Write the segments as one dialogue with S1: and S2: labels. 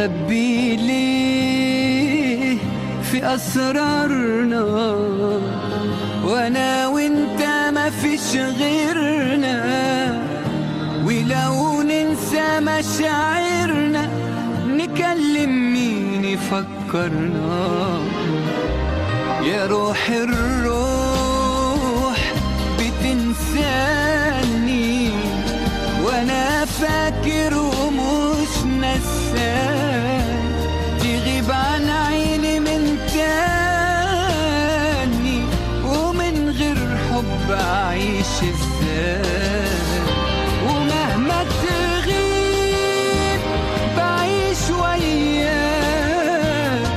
S1: نخبي ليه في أسرارنا، وأنا وأنت ما فيش غيرنا، ولو ننسى مشاعرنا نكلم مين يفكرنا. يا روح الروح بتنساني وانا فاكر ومش نسان، تغيب عن عيني من تاني، ومن غير حب اعيش ازاي؟ ومهما تغيب بعيش وياك،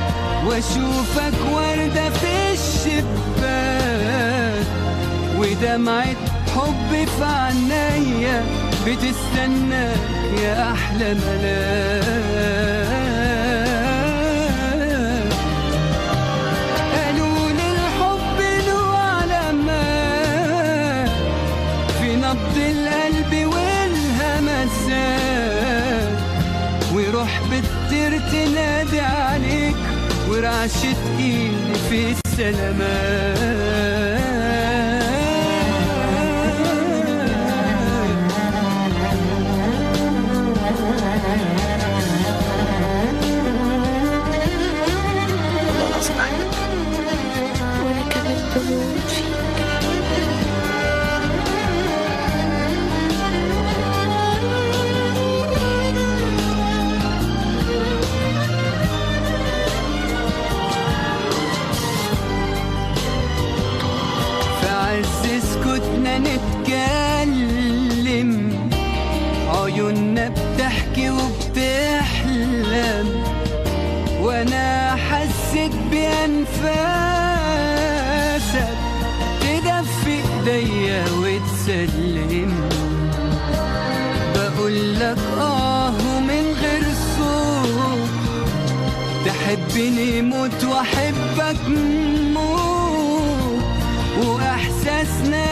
S1: واشوفك وردة في الشباك، ودمعة حب في عينيا بتستناك يا أحلى ملاك. قالوا لي الحب له علامات في نبض القلب والهمسات، وروح بتطير تنادي عليك ورعشة ايدي في السلامات.
S2: وانا كمان بموت فيك.
S1: في عز سكوتنا نتكلم، عيوننا بتحكي وبتحلم، وانا حسيت بأنفاسك تدفي ايديا وتسلم. بقولك ومن غير صوت، تحبني موت واحبك موت، واحساسنا